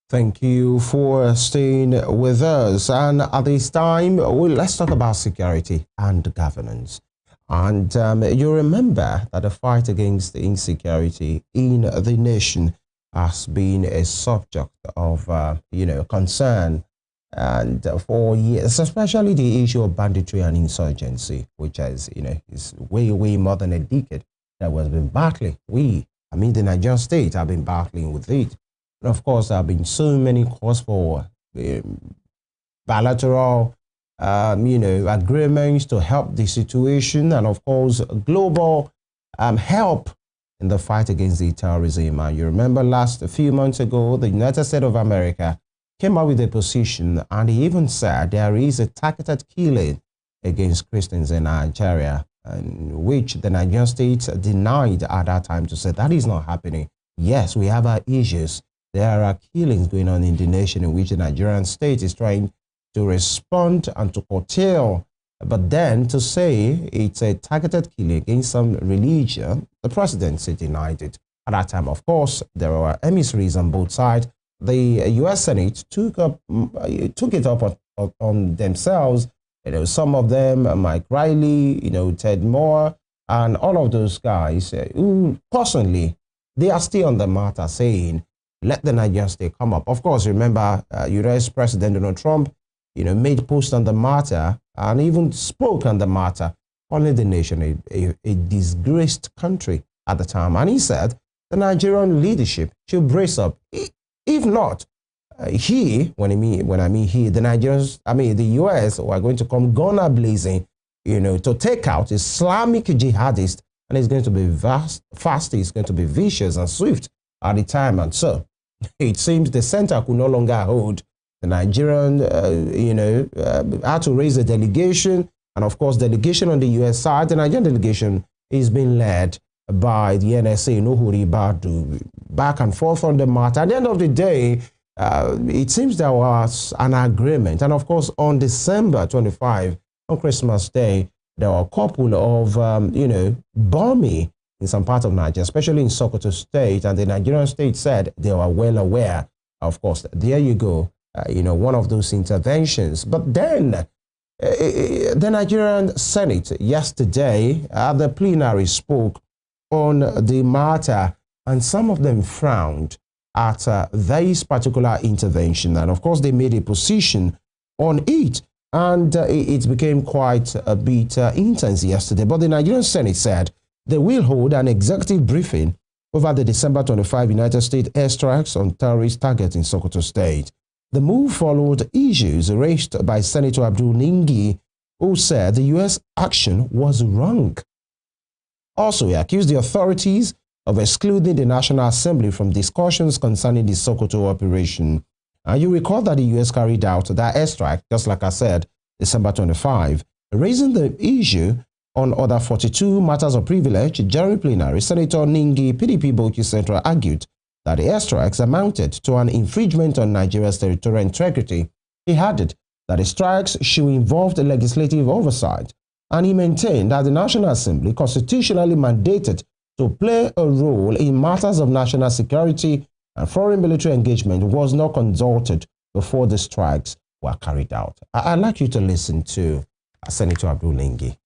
Thank you for staying with us. And at this time, let's talk about security and governance. And you remember that the fight against the insecurity in the nation has been a subject of, concern and for years, especially the issue of banditry and insurgency, which is way more than a decade that was been battling. The Nigerian state have been battling with it. And of course, there have been so many calls for bilateral, agreements to help the situation, and of course, global help in the fight against the terrorism. And you remember a few months ago, the United States of America came out with a position, and he even said there is a targeted killing against Christians in Nigeria, which the Nigerian state denied at that time to say that is not happening. Yes, we have our issues. There are killings going on in the nation in which the Nigerian state is trying to respond and to curtail. But then to say it's a targeted killing against some religion, the presidency denied it. At that time, of course, there were emissaries on both sides. The U.S. Senate took it up on themselves. Some of them, Mike Riley, Ted Moore, and all of those guys who personally, they are still on the matter saying, let the Nigerian state come up. Of course, remember, U.S. President Donald Trump, made posts on the matter and even spoke on the matter, calling the nation a disgraced country at the time. And he said the Nigerian leadership should brace up. If not, the Nigerians, the U.S. are going to come gunner blazing, to take out Islamic jihadists, and it's going to be fast, it's going to be vicious and swift at the time. And so it seems the center could no longer hold. The Nigerian, had to raise a delegation, and of course, delegation on the U.S. side, the Nigerian delegation is being led by the NSA, Nuhuri Badu, back and forth on the matter. At the end of the day, it seems there was an agreement, and of course, on December 25, on Christmas Day, there were a couple of, bombing in some part of Nigeria, especially in Sokoto State, and the Nigerian state said they were well aware. Of course, there you go, one of those interventions. But then the Nigerian Senate yesterday at the plenary spoke on the matter, and some of them frowned at this particular intervention. And of course, they made a position on it, and it became quite a bit intense yesterday. But the Nigerian Senate said they will hold an executive briefing over the December 25 United States airstrikes on terrorist targets in Sokoto State. The move followed issues raised by Senator Abdul Ningi, who said the U.S. action was wrong. Also, he accused the authorities of excluding the National Assembly from discussions concerning the Sokoto operation. And you recall that the U.S. carried out that airstrike, just like I said, December 25, raising the issue on other 42 matters of privilege. During plenary, Senator Ningi, PDP Bauchi Central, argued that the airstrikes amounted to an infringement on Nigeria's territorial integrity. He added that the strikes should involve the legislative oversight, and he maintained that the National Assembly constitutionally mandated to play a role in matters of national security, and foreign military engagement was not consulted before the strikes were carried out. I'd like you to listen to Senator Abdul Ningi.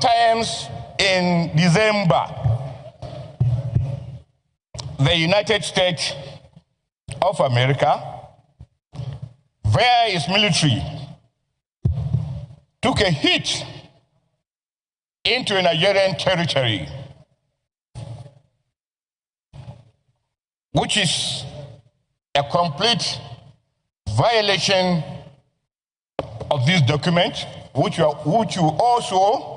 Times in December, the United States of America, via its military, took a hit into Nigerian territory, which is a complete violation of this document, which you also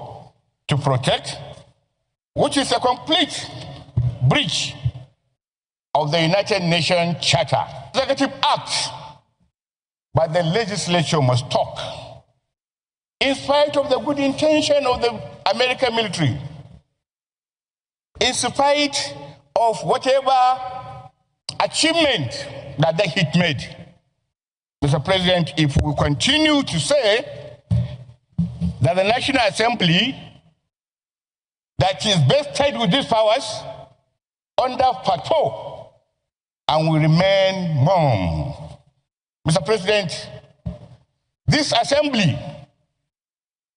to protect, which is a complete breach of the United Nations Charter. Executive Act, but the legislature must talk. In spite of the good intention of the American military, in spite of whatever achievement that the hit made, Mr. President, if we continue to say that the National Assembly that is vested with these powers under Part 4 and will remain mum. Mr. President, this assembly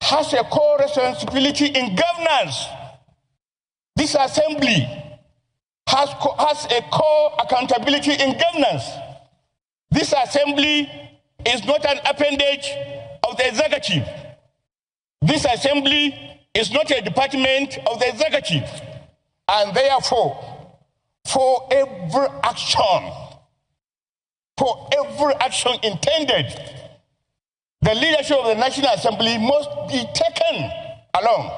has a core responsibility in governance. This assembly has a core accountability in governance. This assembly is not an appendage of the executive. This assembly is not a department of the executive. And therefore, for every action intended, the leadership of the National Assembly must be taken along.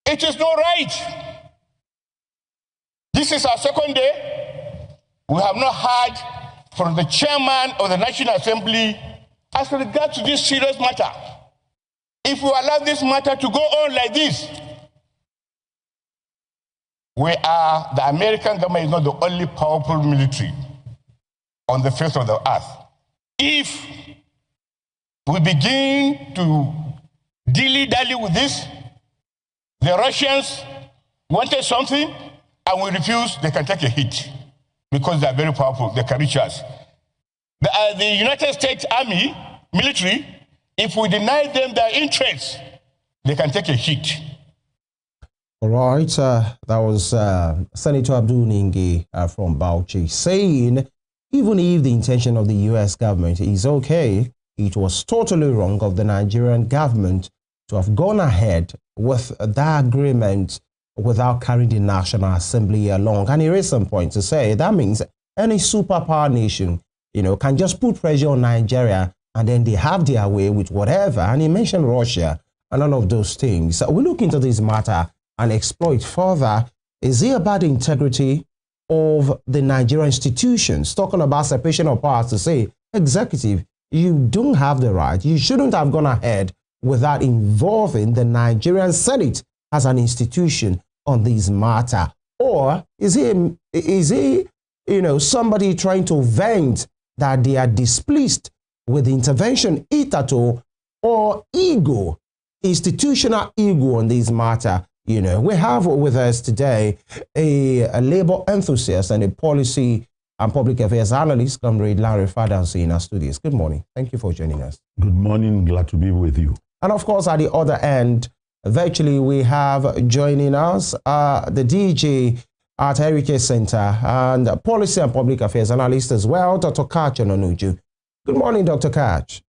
It is not right. This is our second day. We have not heard from the chairman of the National Assembly as regards to this serious matter. If we allow this matter to go on like this, the American government is not the only powerful military on the face of the earth. If we begin to dilly-dally with this, the Russians wanted something and we refuse, they can take a hit because they are very powerful, they can reach us. The United States Army, military, if we deny them their interests, they can take a hit. All right, that was Senator Abdul Ningi from Bauchi saying even if the intention of the U.S. government is okay, it was totally wrong of the Nigerian government to have gone ahead with that agreement without carrying the National Assembly along. And he raised some point to say that means any superpower nation, can just put pressure on Nigeria and then they have their way with whatever. And he mentioned Russia and all of those things. So we look into this matter and explore it further. Is it about the integrity of the Nigerian institutions? Talking about separation of powers to say, executive, you don't have the right. You shouldn't have gone ahead without involving the Nigerian Senate as an institution on this matter. Or is he somebody trying to vent that they are displeased with the intervention hitherto, or ego, institutional ego on this matter? We have with us today a labor enthusiast and a policy and public affairs analyst, Comrade Lanre Fadahunsi, in our studios. Good morning. Thank you for joining us. Good morning. Glad to be with you. And of course, at the other end, virtually, we have joining us the DJ at Heritage Center and policy and public affairs analyst as well, Dr. Katch Onanuju. Good morning, Dr. Katch.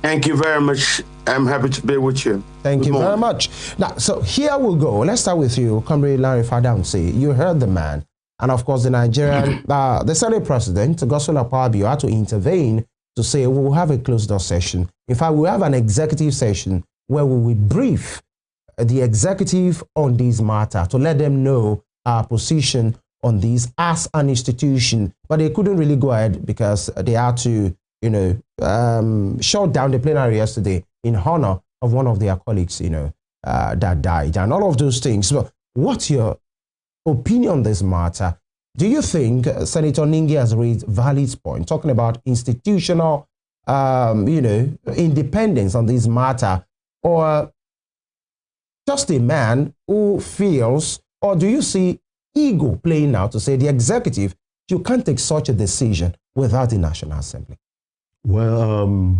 Thank you very much. I'm happy to be with you. Thank you very much. Now, so here we go. Let's start with you, Comrade Lanre Fadahunsi. You heard the man. And of course, the Nigerian, the Senate President, Godswill Akpabio, had to intervene to say we will have a closed-door session. In fact, we will have an executive session where we will brief the executive on this matter to let them know our position on this as an institution. But they couldn't really go ahead because they had to, shut down the plenary yesterday in honor of one of their colleagues, that died and all of those things. So what's your opinion on this matter? Do you think Senator Ningi has raised valid point, talking about institutional, independence on this matter, or just a man who feels, or do you see ego playing out to say the executive, you can't take such a decision without the National Assembly? Well,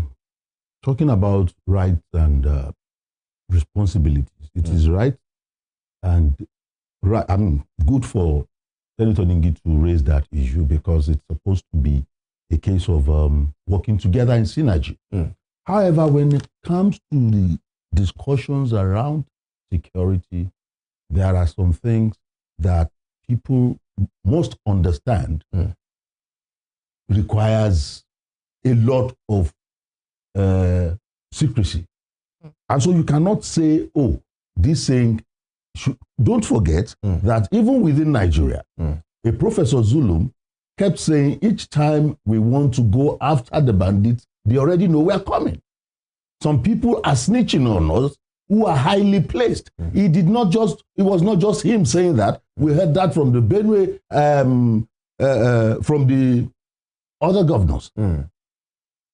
talking about rights and responsibilities, it is right and good for Senator Ningi to raise that issue because it's supposed to be a case of working together in synergy. However, when it comes to the discussions around security, there are some things that people must understand requires a lot of secrecy. And so you cannot say, oh, this thing, don't forget that even within Nigeria, a Professor Zulum kept saying each time we want to go after the bandits, they already know we're coming. Some people are snitching on us who are highly placed. It was not just him saying that. We heard that from the Benue, from the other governors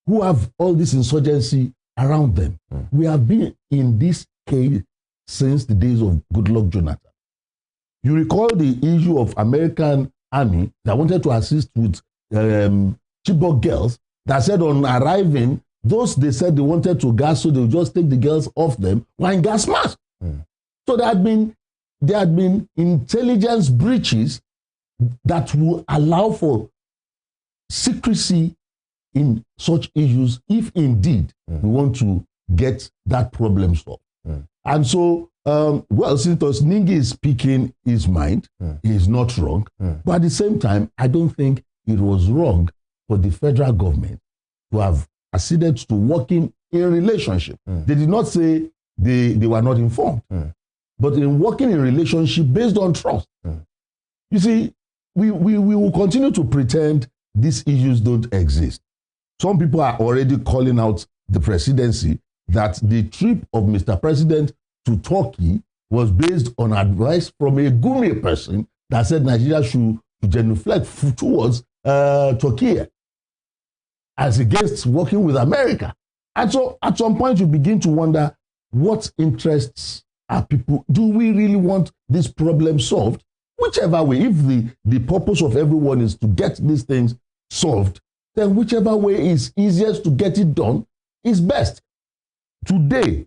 who have all this insurgency around them. We have been in this case since the days of Goodluck Jonathan. You recall the issue of American Army that wanted to assist with Chibok girls that said on arriving, those they said they wanted to gas, so they would just take the girls off them when gas mask. So there had been intelligence breaches that will allow for secrecy in such issues if indeed we want to get that problem solved. And so, well, since Ningi is speaking his mind, he is not wrong. But at the same time, I don't think it was wrong for the federal government to have acceded to working in relationship. They did not say they were not informed, but in working in relationship based on trust. You see, we will continue to pretend these issues don't exist. Some people are already calling out the presidency that the trip of Mr. President to Turkey was based on advice from a Gumi person that said Nigeria should genuflect towards Turkey as against working with America. And so at some point you begin to wonder, what interests are people? Do we really want this problem solved? Whichever way, if the purpose of everyone is to get these things solved, then whichever way is easiest to get it done is best. Today,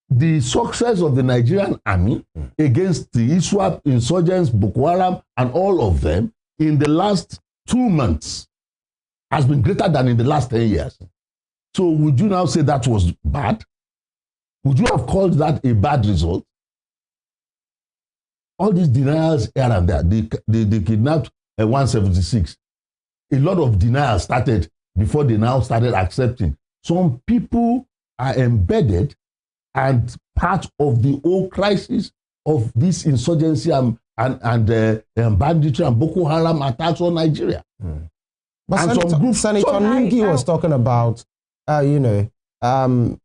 the success of the Nigerian army against the ISWAP insurgents, Boko Haram, and all of them in the last 2 months has been greater than in the last 10 years. So would you now say that was bad? Would you have called that a bad result? All these denials here and there, they kidnapped 176. A lot of denials started before they now started accepting. Some people are embedded and part of the whole crisis of this insurgency and banditry and Boko Haram attacks on Nigeria. But Senator Ningi was talking about,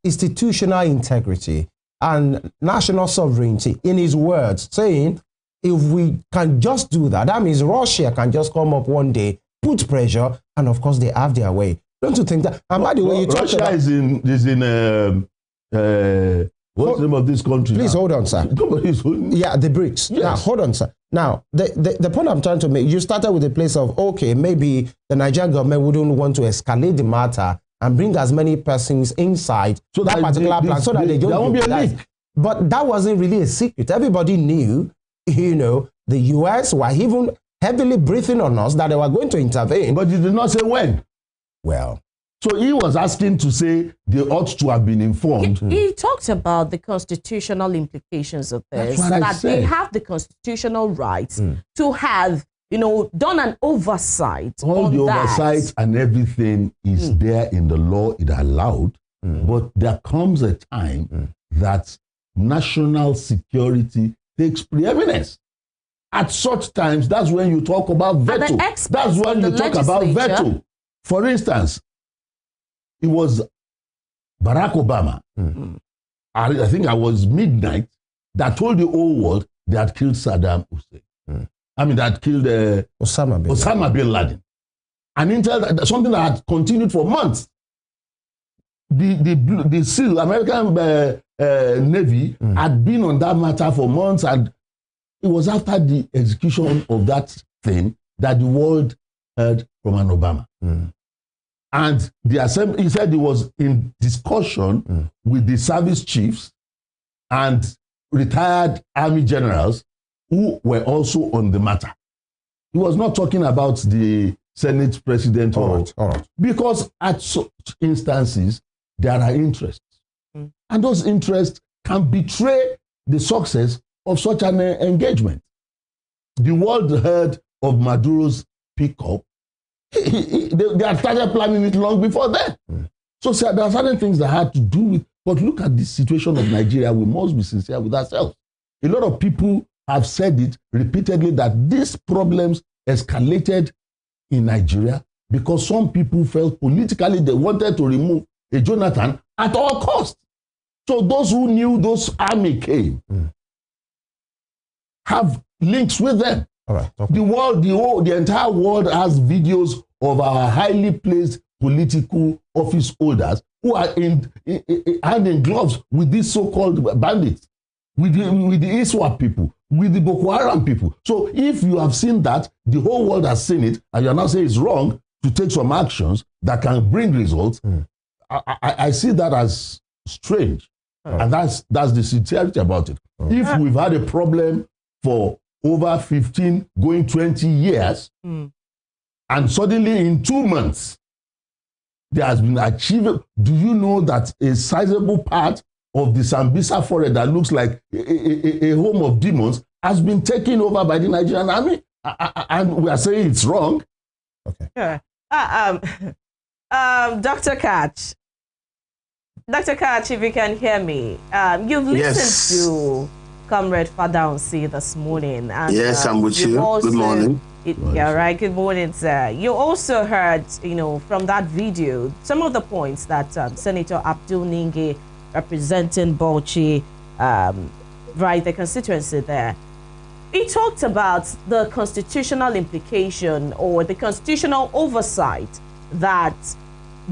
institutional integrity and national sovereignty in his words, saying if we can just do that, that means Russia can just come up one day, put pressure, and of course they have their way. Don't you think that? And by the way, you talked about... Russia is in what's the name of this country? Please hold on, sir. Yeah, the BRICS. Yes. Now, hold on, sir. Now, the point I'm trying to make, you started with a place of, okay, maybe the Nigerian government wouldn't want to escalate the matter and bring as many persons inside so that particular plan so that they don't... There won't be a leak. But that wasn't really a secret. Everybody knew, the US were even heavily briefing on us that they were going to intervene. But you did not say when. Well... So he was asking to say they ought to have been informed. He talked about the constitutional implications of this. That's what I said. They have the constitutional rights to have, done an oversight. All the oversight and everything is there in the law, it allowed. But there comes a time that national security takes preeminence. At such times, that's when you talk about veto. That's when you talk about veto. For instance, it was Barack Obama, I think I was midnight, that told the whole world they had killed Saddam Hussein. I mean, that killed Osama bin Laden. And intel, something that had continued for months. The SEAL, American Navy, had been on that matter for months, and it was after the execution of that thing that the world heard from an Obama. And the assembly, he said he was in discussion with the service chiefs and retired army generals who were also on the matter. He was not talking about the Senate president. All right. Because at such instances, there are interests. And those interests can betray the success of such an engagement. The world heard of Maduro's pickup. They had started planning it long before then. So there are certain things that had to do with, but look at the situation of Nigeria. We must be sincere with ourselves. A lot of people have said it repeatedly that these problems escalated in Nigeria because some people felt politically they wanted to remove a Jonathan at all costs. So those who knew those army came have links with them. All right. Okay. The entire world has videos of our highly placed political office holders who are hand in gloves with these so-called bandits, with the ISWAP people, with the Boko Haram people. So if you have seen that, the whole world has seen it, and you're now saying it's wrong to take some actions that can bring results, I see that as strange. And that's the sincerity about it. If we've had a problem for over 15, going 20 years, and suddenly in 2 months, there has been achieved. Do you know that a sizable part of the Sambisa forest that looks like a home of demons has been taken over by the Nigerian army? And we are saying it's wrong. Okay. Yeah. Dr. Katch. Dr. Katch, if you can hear me, you've listened to Comrade Fadahunsi this morning. And, yes, I'm with you. Good morning. Yeah, right. Good morning, sir. You also heard, from that video, some of the points that Senator Abdul Ningi, representing Bauchi, right, the constituency there. He talked about the constitutional implication or the constitutional oversight that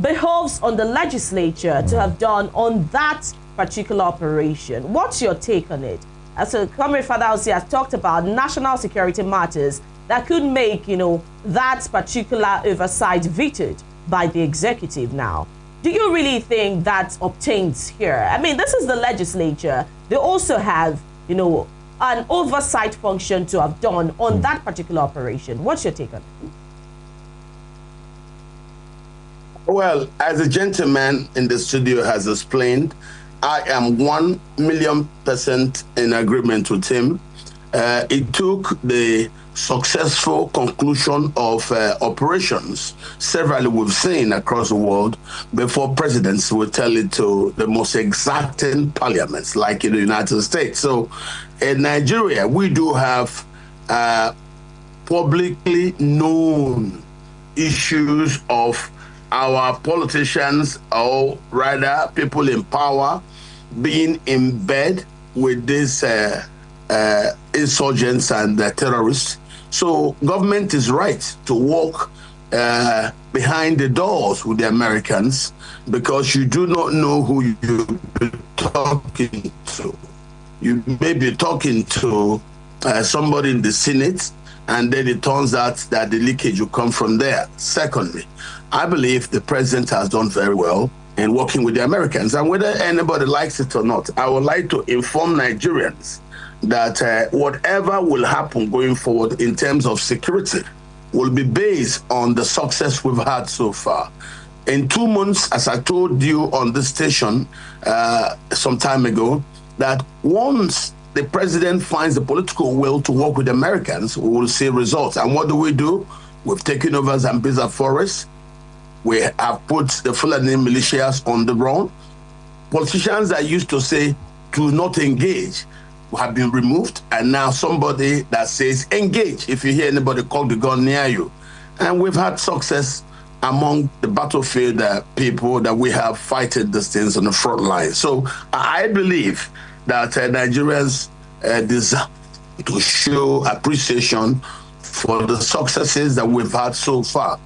behoves on the legislature to have done on that particular operation. What's your take on it? As Comrade Fadahunsi has talked about national security matters that could make, that particular oversight vetoed by the executive now. Do you really think that obtains here? I mean, this is the legislature. They also have, an oversight function to have done on that particular operation. What's your take on it? Well, as a gentleman in the studio has explained, I am 1,000,000% in agreement with him. It took the successful conclusion of operations, several we've seen across the world, before presidents will tell it to the most exacting parliaments, like in the United States. So in Nigeria, we do have publicly known issues of our politicians, or rather people in power, being in bed with these insurgents and terrorists. So government is right to walk behind the doors with the Americans, because you do not know who you're talking to. You may be talking to somebody in the Senate, and then it turns out that the leakage will come from there. Secondly, I believe the president has done very well in working with the Americans. And whether anybody likes it or not, I would like to inform Nigerians that whatever will happen going forward in terms of security will be based on the success we've had so far. In 2 months, as I told you on this station some time ago, that once the president finds the political will to work with the Americans, we will see results. And what do? We've taken over Sambisa Forest. We have put the Fulani militias on the run. Politicians that used to say, do not engage, have been removed, and now somebody that says engage if you hear anybody call the gun near you. And we've had success among the battlefield people that we have fighting these things on the front line. So I believe that Nigerians deserve to show appreciation for the successes that we've had so far.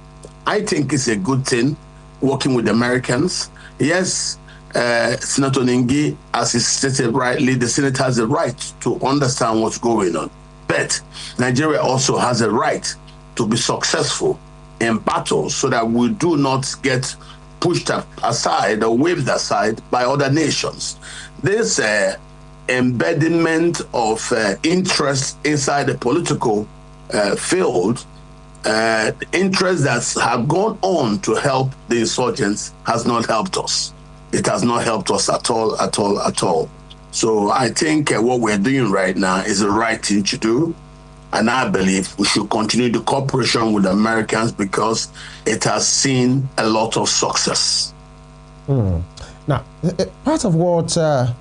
I think it's a good thing working with the Americans. Yes, Senator Ningi, as he stated rightly, the Senate has the right to understand what's going on. But Nigeria also has a right to be successful in battles so that we do not get pushed aside or waved aside by other nations. This embedment of interest inside the political field, interests that have gone on to help the insurgents has not helped us. It has not helped us at all, at all, at all. So I think what we're doing right now is the right thing to do. And I believe we should continue the cooperation with the Americans because it has seen a lot of success. Now, part of what Senator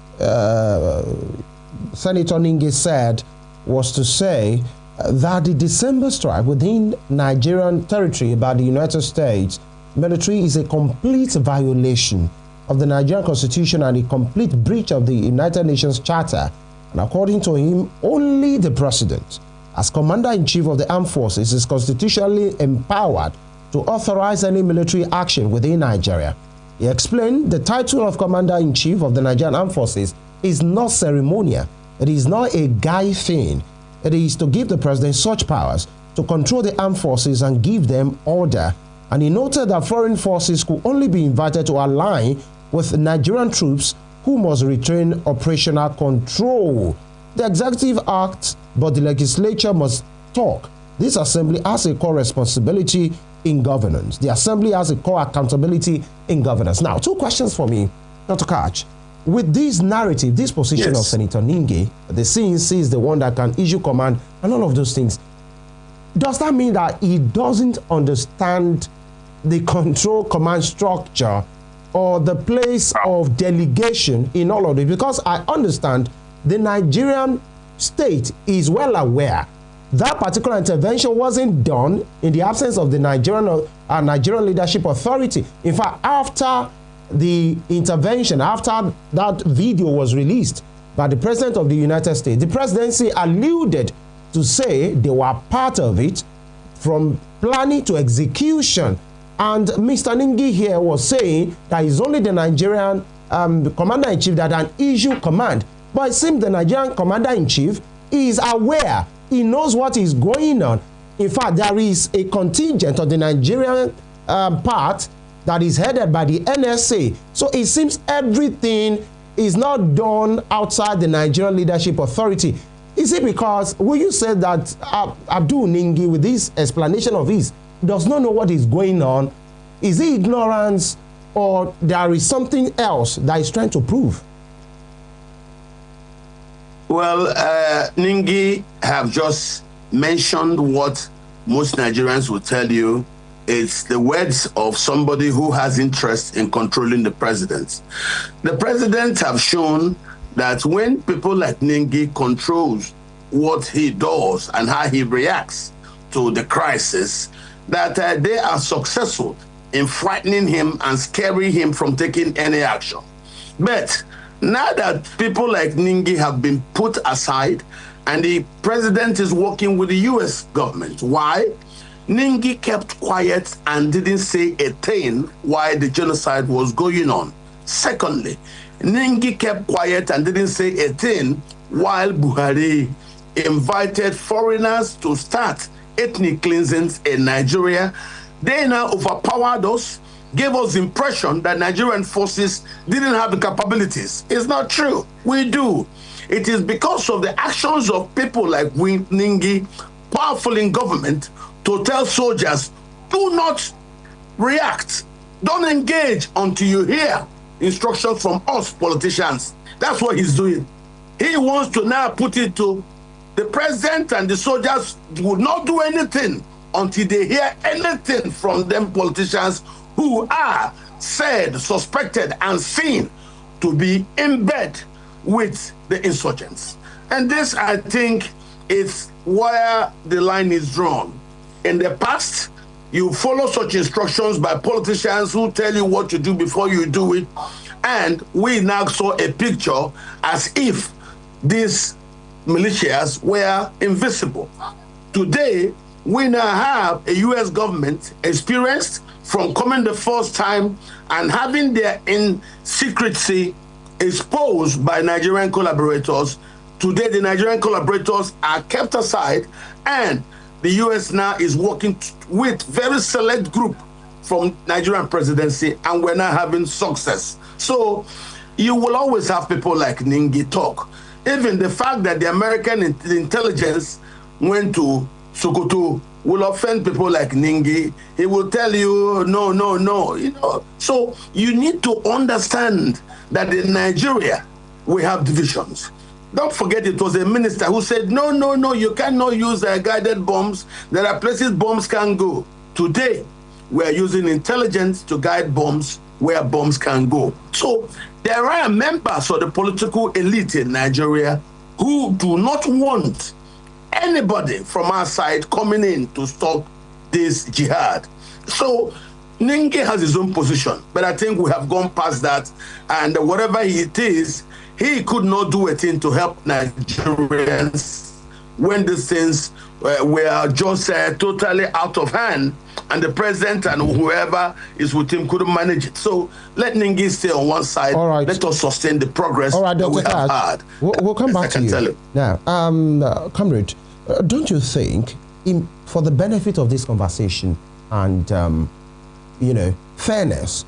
Ningi said was to say that the December strike within Nigerian territory by the United States military is a complete violation of the Nigerian Constitution and a complete breach of the United Nations Charter. And according to him, only the President, as Commander-in-Chief of the Armed Forces, is constitutionally empowered to authorize any military action within Nigeria. He explained the title of Commander-in-Chief of the Nigerian Armed Forces is not ceremonial. It is not a guy thing. It is to give the president such powers to control the armed forces and give them order. And he noted that foreign forces could only be invited to align with Nigerian troops who must retain operational control. The executive acts, but the legislature must talk. This assembly has a core responsibility in governance. The assembly has a core accountability in governance. Now, 2 questions for me, Dr. Katch. With this narrative, this position of Senator Ningi, the CNC is the one that can issue command and all of those things. Does that mean that he doesn't understand the control command structure or the place of delegation in all of this? Because I understand the Nigerian state is well aware that particular intervention wasn't done in the absence of the Nigerian Leadership Authority. In fact, after the intervention, after that video was released by the President of the United States, the presidency alluded to say they were part of it from planning to execution. And Mr. Ningi here was saying that it's only the Nigerian commander-in-chief that can issue command. But it seems the Nigerian commander-in-chief is aware. He knows what is going on. In fact, there is a contingent of the Nigerian part that is headed by the NSA. So it seems everything is not done outside the Nigerian Leadership Authority. Is it because, will you say that Abdul Ningi, with this explanation of his, does not know what is going on? Is it ignorance, or there is something else that he's trying to prove? Well, Ningi have just mentioned what most Nigerians will tell you. It's the words of somebody who has interest in controlling the president. The president have shown that when people like Ningi controls what he does and how he reacts to the crisis, that they are successful in frightening him and scaring him from taking any action. But now that people like Ningi have been put aside and the president is working with the US government, why? Ningi kept quiet and didn't say a thing while the genocide was going on. Secondly, Ningi kept quiet and didn't say a thing while Buhari invited foreigners to start ethnic cleansings in Nigeria. They now overpowered us, gave us the impression that Nigerian forces didn't have the capabilities. It's not true. We do. It is because of the actions of people like Ningi, powerful in government, to tell soldiers, do not react. Don't engage until you hear instructions from us politicians. That's what he's doing. He wants to now put it to the president, and the soldiers would not do anything until they hear anything from them politicians who are said, suspected, and seen to be in bed with the insurgents. And this, I think, is where the line is drawn. In the past, you follow such instructions by politicians who tell you what to do before you do it. And we now saw a picture as if these militias were invisible. Today, we now have a US government experienced from coming the first time and having their secrecy exposed by Nigerian collaborators. Today, the Nigerian collaborators are kept aside, and the US now is working with very select group from Nigerian presidency, and we're now having success. So you will always have people like Ningi talk. Even the fact that the American intelligence went to Sokoto will offend people like Ningi. He will tell you, no, no, no. You know. So you need to understand that in Nigeria, we have divisions. Don't forget, it was a minister who said, no, no, no, you cannot use guided bombs. There are places bombs can go. Today, we're using intelligence to guide bombs where bombs can go. So there are members of the political elite in Nigeria who do not want anybody from our side coming in to stop this jihad. So Ningi has his own position, but I think we have gone past that, and whatever it is, he could not do a thing to help Nigerians when these things were just totally out of hand. and the president and whoever is with him couldn't manage it. So let Ningi stay on one side. All right. Let us sustain the progress Dr. we have Katch, had. We'll come back to you. Now, Comrade, don't you think, for the benefit of this conversation and, fairness,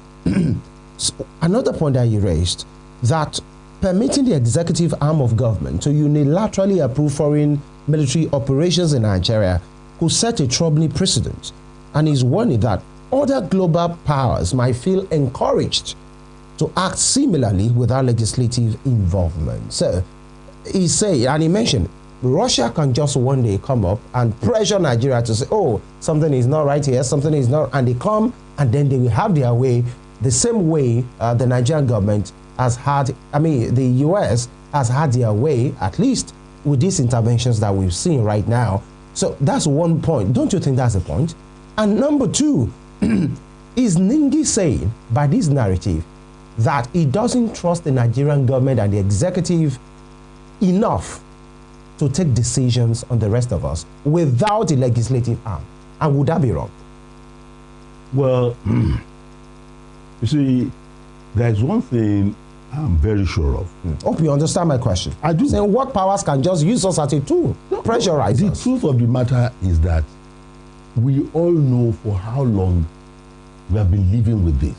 another point that you raised, that permitting the executive arm of government to unilaterally approve foreign military operations in Nigeria could set a troubling precedent, and is warning that other global powers might feel encouraged to act similarly without legislative involvement. So he said, and he mentioned, Russia can just one day come up and pressure Nigeria to say, oh, something is not right here, something is not, and they come and then they will have their way, the same way the Nigerian government has had, the US has had their way, at least with these interventions that we've seen right now. So that's one point. Don't you think that's a point? And number two, is Ningi saying by this narrative that he doesn't trust the Nigerian government and the executive enough to take decisions on the rest of us without a legislative arm? And would that be wrong? Well, you see, there's one thing I'm very sure of. Hope you understand my question. I do. Saying what powers can just use us as a tool, pressurize the us. truth of the matter is that we all know for how long we have been living with this.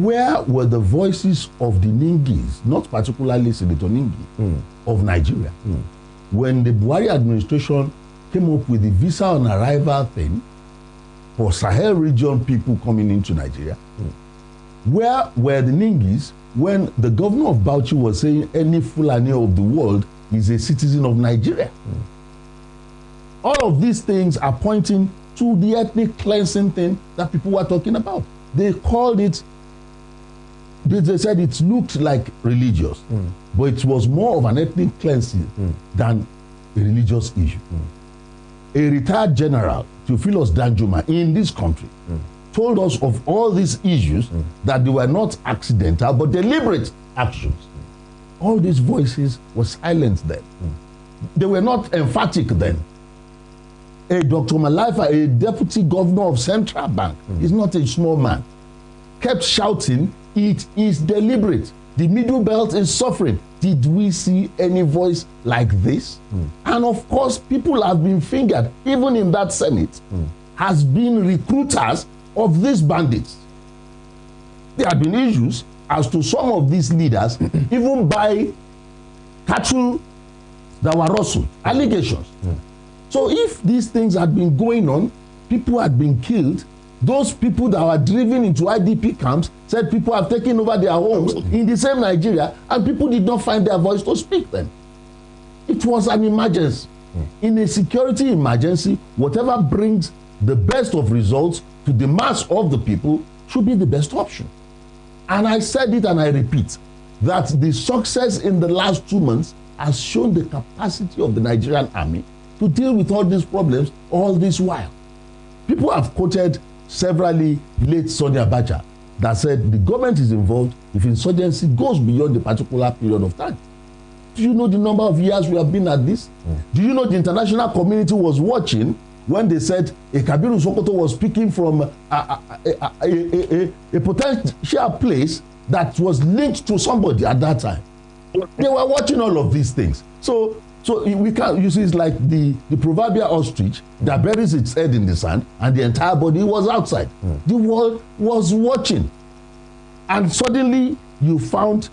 Where were the voices of the Ningis, not particularly Senator Ningi, of Nigeria, when the Buhari administration came up with the visa on arrival thing for Sahel region people coming into Nigeria? Where were the Ningis when the governor of Bauchi was saying any Fulani of the world is a citizen of Nigeria? All of these things are pointing to the ethnic cleansing thing that people were talking about. They called it, they said it looked like religious, but it was more of an ethnic cleansing than a religious issue. A retired general, Theophilus Danjuma, in this country, told us of all these issues, that they were not accidental but deliberate actions. All these voices were silent then. They were not emphatic then. Dr. Malaifa, a deputy governor of Central Bank, is not a small man, kept shouting, it is deliberate. The Middle Belt is suffering. Did we see any voice like this? And of course, people have been fingered, even in that Senate, has been recruiters of these bandits. There have been issues as to some of these leaders, even by cattle that were rustled, allegations. So if these things had been going on, people had been killed, those people that were driven into IDP camps said people have taken over their homes in the same Nigeria, and people did not find their voice to speak then. It was an emergency. In a security emergency, whatever brings the best of results to the mass of the people should be the best option. And I said it and I repeat, that the success in the last 2 months has shown the capacity of the Nigerian army to deal with all these problems all this while. People have quoted severally late Sonia Abacha that said the government is involved if insurgency goes beyond a particular period of time. Do you know the number of years we have been at this? Do you know the international community was watching when they said Kabiru Sokoto was speaking from a potential place that was linked to somebody at that time? They were watching all of these things. So we can't, you see, it's like the proverbial ostrich that buries its head in the sand and the entire body was outside. The world was watching. And suddenly you found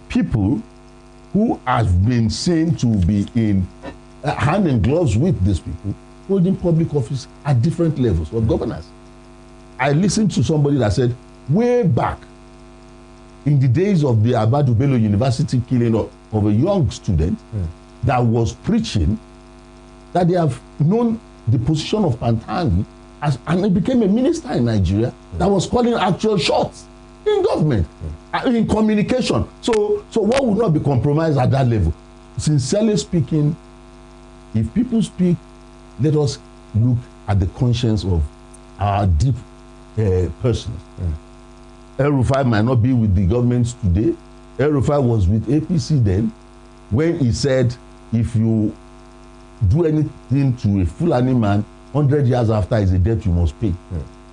people who have been seen to be in hand in gloves with these people, holding public office at different levels of governance. I listened to somebody that said, way back in the days of the Ahmadu Bello University killing of a young student that was preaching that they have known the position of Pantani and he became a minister in Nigeria that was calling actual shots in government, in communication. So what would not be compromised at that level? Sincerely speaking, if people speak, let us look at the conscience of our deep persons. El-Rufai might not be with the government today. El-Rufai was with APC then when he said, if you do anything to a Fulani man 100 years after is a debt you must pay.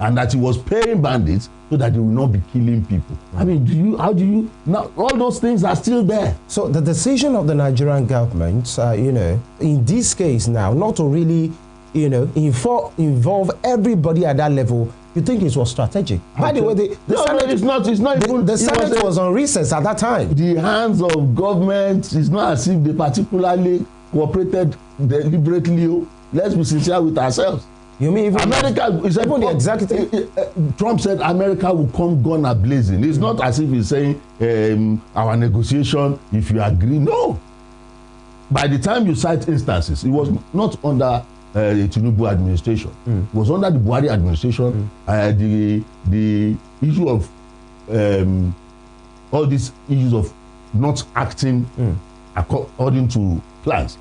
And that he was paying bandits so that they will not be killing people. I mean, how do you, now all those things are still there. So the decision of the Nigerian government, in this case now, not to really, involve everybody at that level, you think it was strategic? By the way, the Senate, it's not even. The Senate was on recess at that time. The hands of government, it's not as if they particularly cooperated deliberately. Let's be sincere with ourselves. You mean even America? Even the executive. Trump said America will come gun a blazing. It's not as if he's saying our negotiation. If you agree, no. By the time you cite instances, it was not under the Tinubu administration. It was under the Buhari administration. The issue of all these issues of not acting according to plans.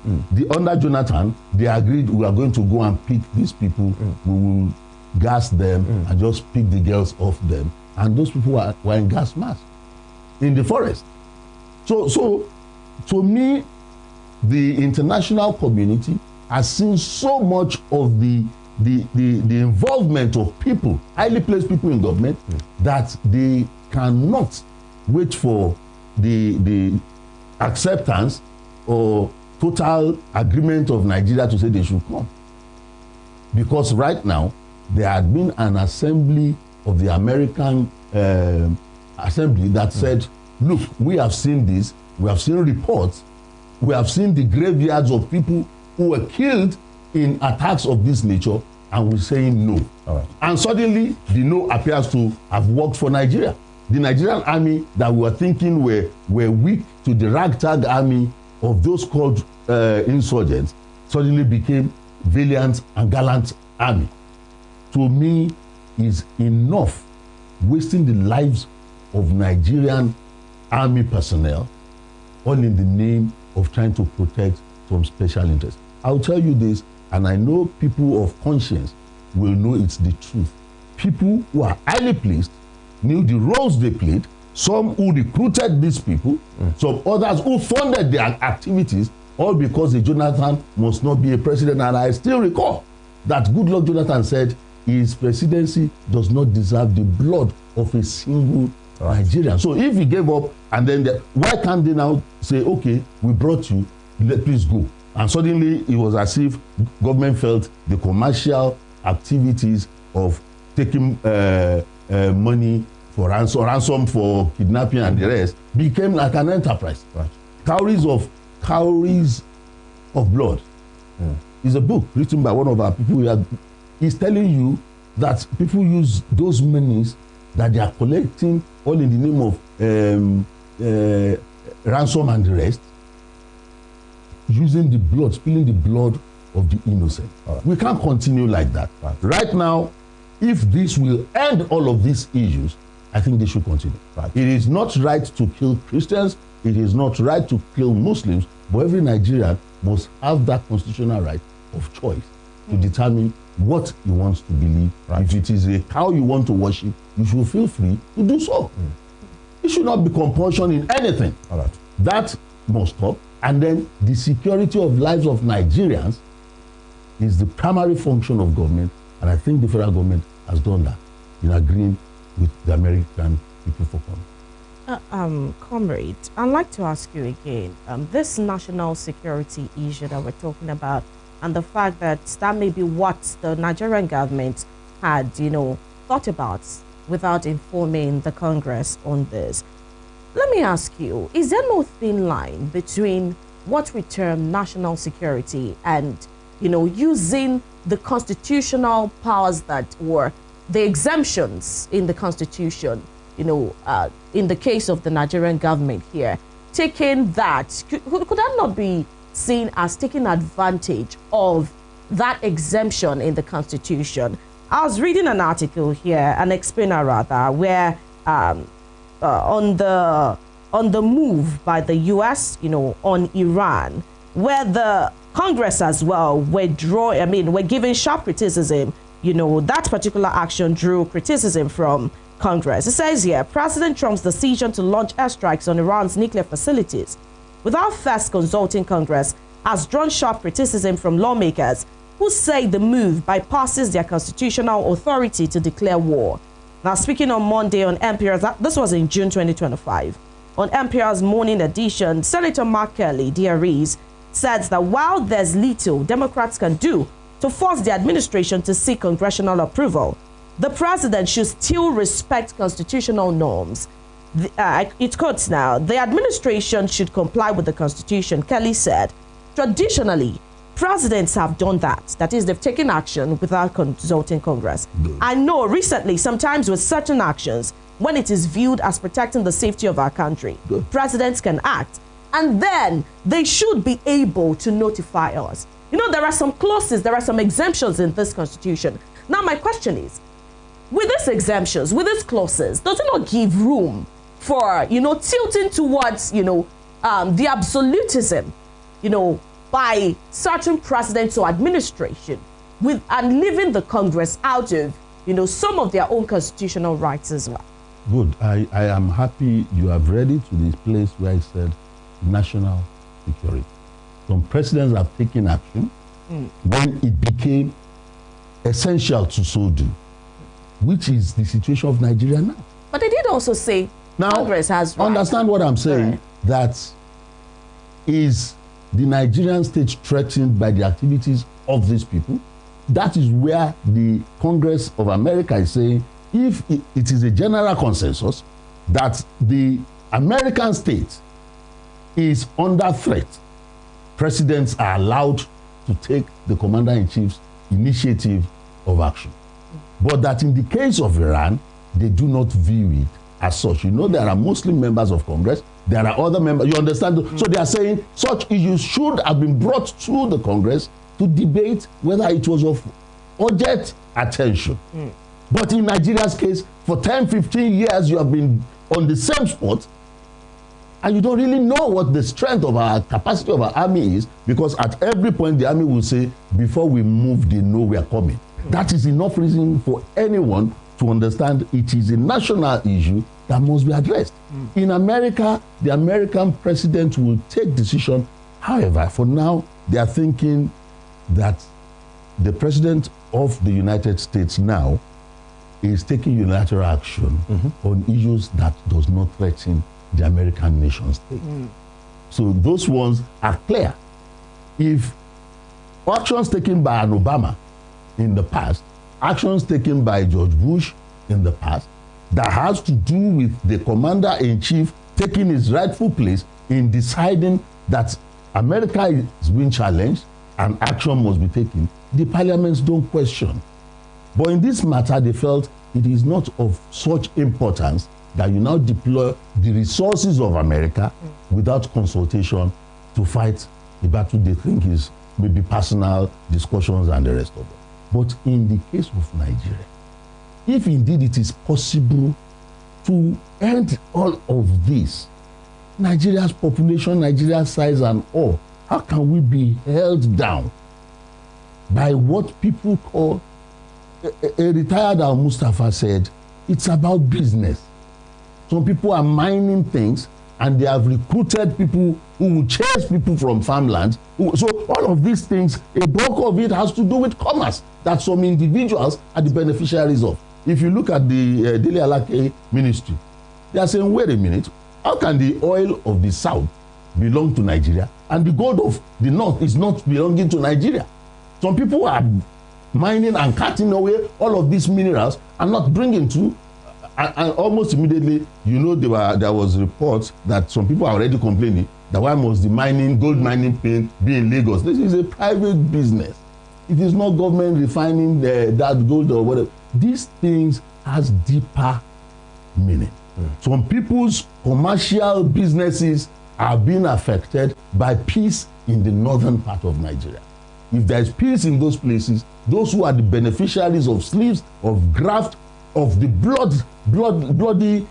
Under Jonathan, they agreed we are going to go and pick these people. We will gas them and just pick the girls off them. And those people were in gas masks in the forest. So to me, the international community has seen so much of the involvement of people, highly placed people in government, that they cannot wait for the acceptance or total agreement of Nigeria to say they should come. Because right now, there had been an assembly of the American assembly that said, look, we have seen this, we have seen reports, we have seen the graveyards of people who were killed in attacks of this nature, and we're saying no. All right. And suddenly, the no appears to have worked for Nigeria. The Nigerian army that we were thinking were weak to the ragtag army of those called insurgents suddenly became valiant and gallant army. To me, is enough wasting the lives of Nigerian army personnel all in the name of trying to protect some special interest. I'll tell you this, and I know people of conscience will know it's the truth. People who are highly placed knew the roles they played, some who recruited these people, some others who funded their activities, all because the Jonathan must not be a president. And I still recall that Goodluck Jonathan said his presidency does not deserve the blood of a single Nigerian. So if he gave up, and then why can't they now say, okay, we brought you, please go? And suddenly it was as if government felt the commercial activities of taking money for ransom for kidnapping and the rest became like an enterprise. Right. Cowries of blood is a book written by one of our people here. He's telling you that people use those monies that they are collecting all in the name of ransom and the rest, using the blood, spilling the blood of the innocent. Right. We can't continue like that. Right now, if this will end all of these issues, I think they should continue. Right. It is not right to kill Christians. It is not right to kill Muslims. But every Nigerian must have that constitutional right of choice to determine what he wants to believe. Right. If it is a cow you want to worship, you should feel free to do so. It should not be compulsion in anything. All right. That must stop. And then the security of lives of Nigerians is the primary function of government. And I think the federal government has done that in agreeing with the American people for coming. Comrade, I'd like to ask you again, this national security issue that we're talking about, and the fact that that may be what the Nigerian government had, thought about without informing the Congress on this. Let me ask you, is there no thin line between what we term national security and, using the constitutional powers that were the exemptions in the Constitution, in the case of the Nigerian government here, taking that, could that not be seen as taking advantage of that exemption in the Constitution? I was reading an article here, an explainer rather, where on the move by the US, on Iran, where the Congress as well were giving sharp criticism. That particular action drew criticism from Congress. It says here, President Trump's decision to launch airstrikes on Iran's nuclear facilities without first consulting Congress has drawn sharp criticism from lawmakers who who say the move bypasses their constitutional authority to declare war. Now, speaking on Monday on NPR's, this was in June 2025, on NPR's Morning Edition, Senator Mark Kelly, DREs, said that while there's little Democrats can do to force the administration to seek congressional approval, the president should still respect constitutional norms. It quotes now, the administration should comply with the Constitution. Kelly said, traditionally, presidents have done that. That is, they've taken action without consulting Congress. I know recently, sometimes with certain actions, when it is viewed as protecting the safety of our country, presidents can act. And then they should be able to notify us. You know, there are some clauses, there are some exemptions in this Constitution. Now, my question is, with these exemptions, with these clauses, does it not give room for, tilting towards, the absolutism, by certain presidents or administration and leaving the Congress out of, some of their own constitutional rights as well? Good. I am happy you have read it to this place where I said national security. Some presidents have taken action when it became essential to so do, which is the situation of Nigeria now. But they did also say Congress has rights. Understand what I'm saying, right? That is the Nigerian state threatened by the activities of these people. That is where the Congress of America is saying, if it is a general consensus that the American state is under threat, presidents are allowed to take the commander-in-chief's initiative of action. But that in the case of Iran, they do not view it as such. There are Muslim members of Congress, there are other members, you understand? So they are saying such issues should have been brought to the Congress to debate whether it was of urgent attention. But in Nigeria's case, for 10, 15 years, you have been on the same spot, and you don't really know what the strength of our capacity of our army is, because at every point the army will say, before we move, they know we are coming. That is enough reason for anyone to understand it is a national issue that must be addressed. In America, the American president will take decision. However, for now, they are thinking that the president of the United States now is taking unilateral action on issues that does not threaten the American nation state. So those ones are clear. If actions taken by an Obama in the past, actions taken by George Bush in the past, that has to do with the commander-in-chief taking his rightful place in deciding that America is being challenged and action must be taken, the parliaments don't question. But in this matter, they felt it is not of such importance that you now deploy the resources of America without consultation to fight the battle they think is maybe personal discussions and the rest of it. But in the case of Nigeria, if indeed it is possible to end all of this, Nigeria's population, Nigeria's size and all, how can we be held down by what people call, a retired Al-Mustafa said, it's about business. Some people are mining things and they have recruited people who will chase people from farmlands. So all of these things, a bulk of it has to do with commerce that some individuals are the beneficiaries of. If you look at the Dele Alake ministry, they are saying, wait a minute, how can the oil of the south belong to Nigeria and the gold of the north is not belonging to Nigeria? Some people are mining and cutting away all of these minerals and not bringing to, and almost immediately, there was reports that some people are already complaining that why must the gold mining be in Lagos? This is a private business. It is not government refining that gold or whatever. These things has deeper meaning. Some people's commercial businesses are being affected by peace in the northern part of Nigeria. If there is peace in those places, those who are the beneficiaries of slaves, of graft, of the bloody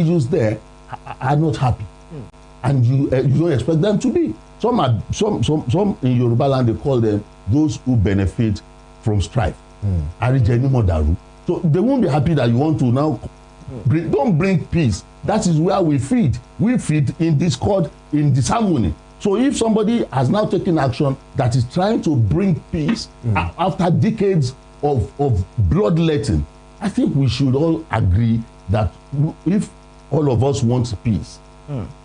issues there are not happy. And you don't expect them to be. Some in Yoruba land, they call them those who benefit from strife. So they won't be happy that you want to now don't bring peace. That is where we feed. We feed in discord, in disharmony. So if somebody has now taken action that is trying to bring peace after decades of bloodletting, I think we should all agree that if all of us want peace,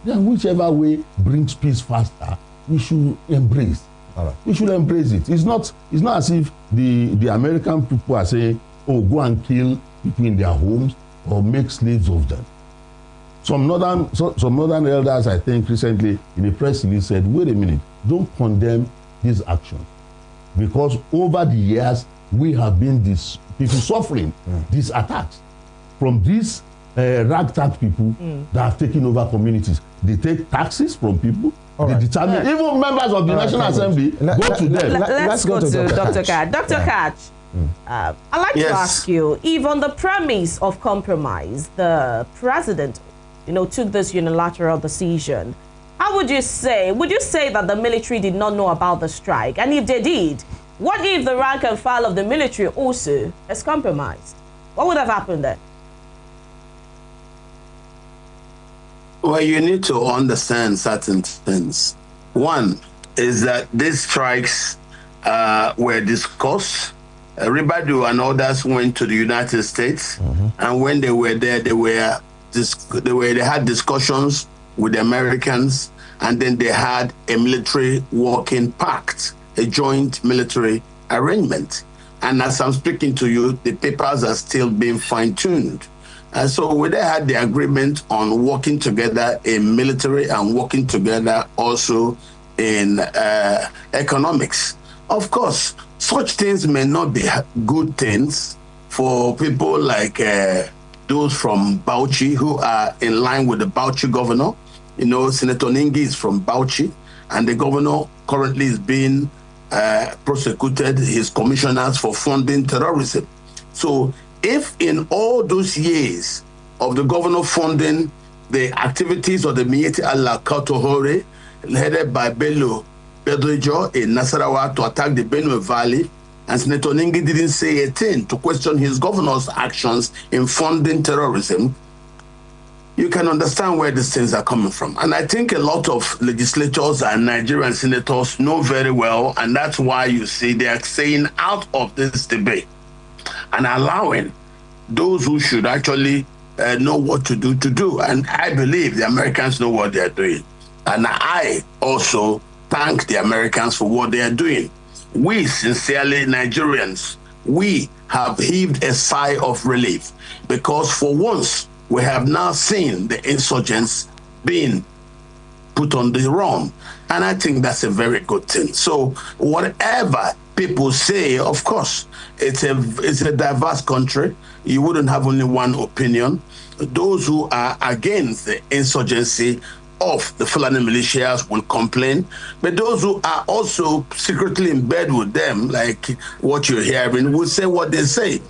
then whichever way brings peace faster, we should embrace. All right. We should embrace it. It's not as if the American people are saying, oh, go and kill people in their homes or make slaves of them. Some northern elders, I think, recently in a press release said, wait a minute, don't condemn these actions. Because over the years, we have been people suffering these attacks from these ragtag people that have taken over communities. They take taxes from people. They determine, even members of the National Assembly go to them. Let's go to Dr. Katch. Dr. Katch, I'd like to ask you, if on the premise of compromise, the president took this unilateral decision, how would you say that the military did not know about the strike? And if they did, what if the rank and file of the military also is compromised? What would have happened then? Well, you need to understand certain things. One is that these strikes were discussed. Ribadu and others went to the United States, and when they were there, they had discussions with the Americans, and then they had a military working pact, a joint military arrangement. And as I'm speaking to you, the papers are still being fine-tuned. And so we had the agreement on working together in military and working together also in economics. Of course, such things may not be good things for people like those from Bauchi who are in line with the Bauchi governor. Senator Ningi is from Bauchi, and the governor currently is being prosecuted, his commissioners, for funding terrorism. So if in all those years of the governor funding the activities of the Miyetti Allah Kautohore, headed by Bello Bedrejo in Nasarawa to attack the Benue Valley, and Senator Ningi didn't say a thing to question his governor's actions in funding terrorism, you can understand where these things are coming from. And I think a lot of legislators and Nigerian senators know very well, and that's why you see they are staying out of this debate and allowing those who should actually know what to do. And I believe the Americans know what they're doing. And I also thank the Americans for what they are doing. We sincerely, Nigerians, we have heaved a sigh of relief, because for once we have now seen the insurgents being put on the run. And I think that's a very good thing. So whatever people say, of course, it's a diverse country. You wouldn't have only one opinion. Those who are against the insurgency of the Fulani militias will complain, but those who are also secretly in bed with them, like what you're hearing, will say what they say.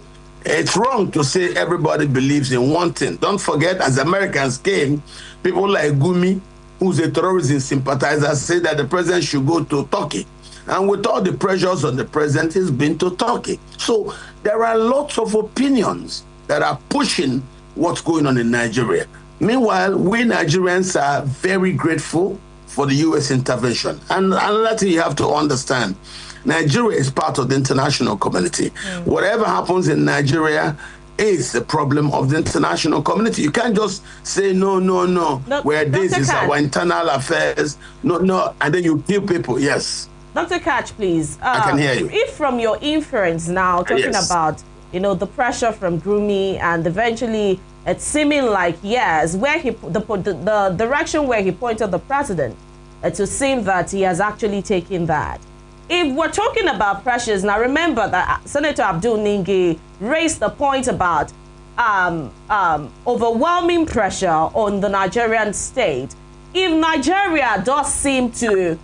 It's wrong to say everybody believes in one thing. Don't forget, as Americans came, people like Gumi, who's a terrorism sympathizer, said that the president should go to Turkey. And with all the pressures on the president, he's been to Turkey. So there are lots of opinions that are pushing what's going on in Nigeria. Meanwhile, we Nigerians are very grateful for the U.S. intervention. And another thing you have to understand, Nigeria is part of the international community. Whatever happens in Nigeria is the problem of the international community. You can't just say, no, where this is our internal affairs, no, and then you kill people. Yes. Dr. Katch, please. I can hear you. If from your inference now, talking about, the pressure from Gumi, and eventually it's seeming like, yes, where the direction where he pointed the president, to seem that he has actually taken that. If we're talking about pressures, now remember that Senator Abdul Ningi raised the point about overwhelming pressure on the Nigerian state. If Nigeria does seem to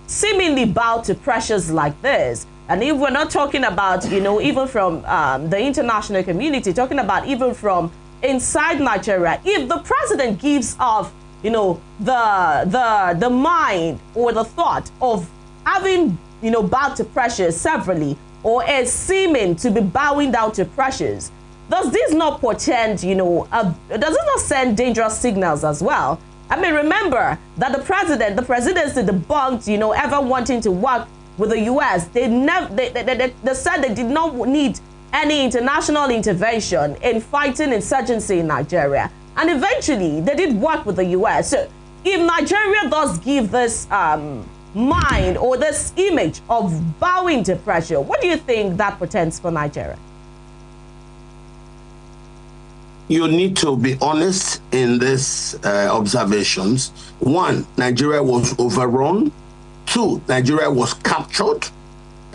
seemingly bow to pressures like this, and if we're not talking about, even from the international community, talking about even from inside Nigeria, if the president gives off, the mind or the thought of having, bowed to pressures severally, or is seeming to be bowing down to pressures, does this not portend, does it not send dangerous signals as well I mean, remember that the presidency debunked, you know, ever wanting to work with the U.S. They said they did not need any international intervention in fighting insurgency in Nigeria. And eventually, they did work with the U.S. So if Nigeria does give this mind or this image of bowing to pressure, what do you think that portends for Nigeria? You need to be honest in these observations. One, Nigeria was overrun. Two, Nigeria was captured.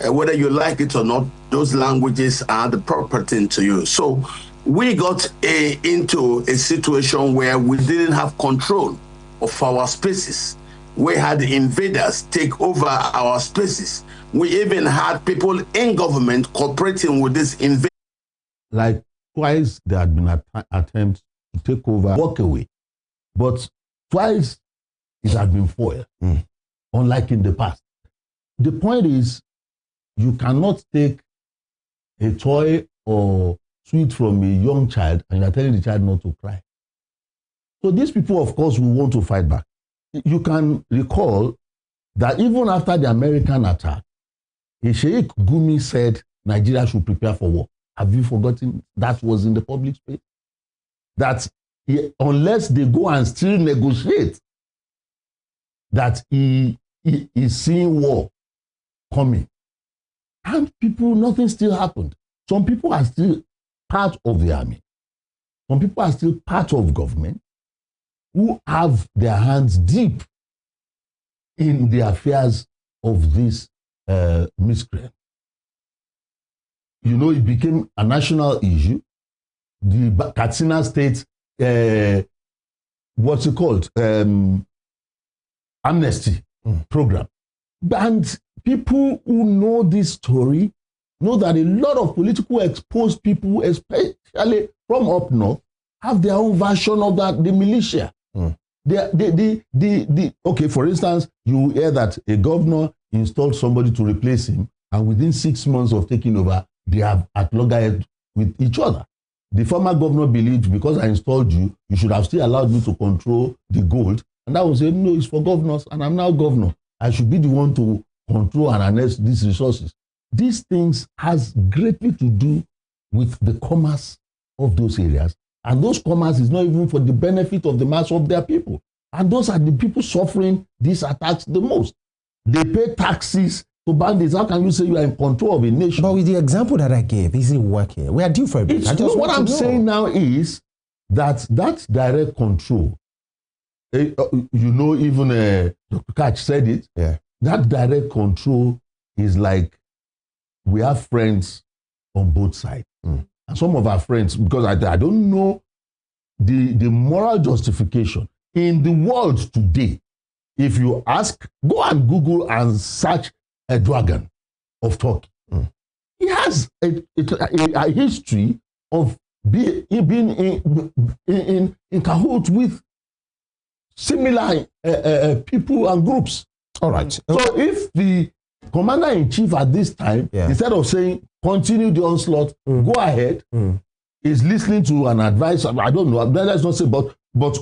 Whether you like it or not, those languages are the proper thing to use. So we got into a situation where we didn't have control of our spaces. We had invaders take over our spaces. We even had people in government cooperating with this invaders. Like twice there had been attempts to take over, walk away. But twice it had been foiled, unlike in the past. The point is, you cannot take a toy or sweet from a young child and you're telling the child not to cry. So these people, of course, will want to fight back. You can recall that even after the American attack, Sheikh Gumi said Nigeria should prepare for war. Have you forgotten that was in the public space? That unless they go and still negotiate, that he is seeing war coming. And people, nothing still happened. Some people are still part of the army. Some people are still part of government who have their hands deep in the affairs of this miscreant. You know, it became a national issue. The Katsina State, what's it called? Amnesty program. And people who know this story know that a lot of political exposed people, especially from up north, have their own version of that, the militia. Okay, for instance, you hear that a governor installed somebody to replace him, and within 6 months of taking over, they have at loggerheads with each other. The former governor believed, because I installed you, you should have still allowed me to control the gold. And I was saying, no, it's for governors, and I'm now governor. I should be the one to control and harness these resources. These things has greatly to do with the commerce of those areas. And those commerce is not even for the benefit of the mass of their people. And those are the people suffering these attacks the most. They pay taxes to bandits. How can you say you are in control of a nation? But with the example that I gave, is it working? We are due for a break. What I'm saying now is that direct control, you know, even Dr. Katch said it, that direct control is like we have friends on both sides. And some of our friends, because I don't know the moral justification in the world today. If you ask, go and Google and search a dragon of Turkey. He has a history of being in cahoots with similar people and groups. All right. So if the commander-in-chief at this time, instead of saying, continue the onslaught, go ahead, is listening to an advice, I don't know, let's not say, but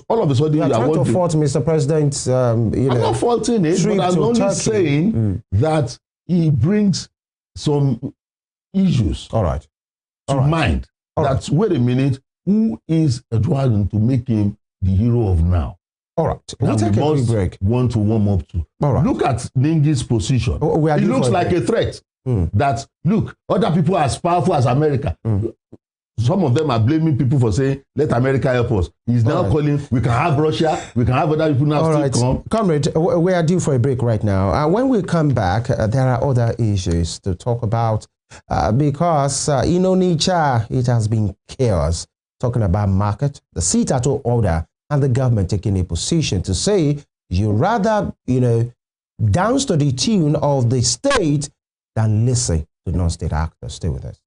all of a sudden, you are trying to fault Mr. President. I'm not faulting it, but I'm only saying that he brings some issues to mind. That's, wait a minute, who is Edward to make him the hero of now? All right, we'll take a quick break. Want to warm up to. All right. Look at Ningi's position. It looks like a threat. That, look, other people are as powerful as America. Some of them are blaming people for saying, let America help us. He's now calling, we can have Russia, we can have other people now still come. Comrade, we are due for a break right now. When we come back, there are other issues to talk about because in Onitsha, it has been chaos. Talking about market, the sit-at-home order, and the government taking a position to say you rather, dance to the tune of the state than listen to non-state actors. Stay with us.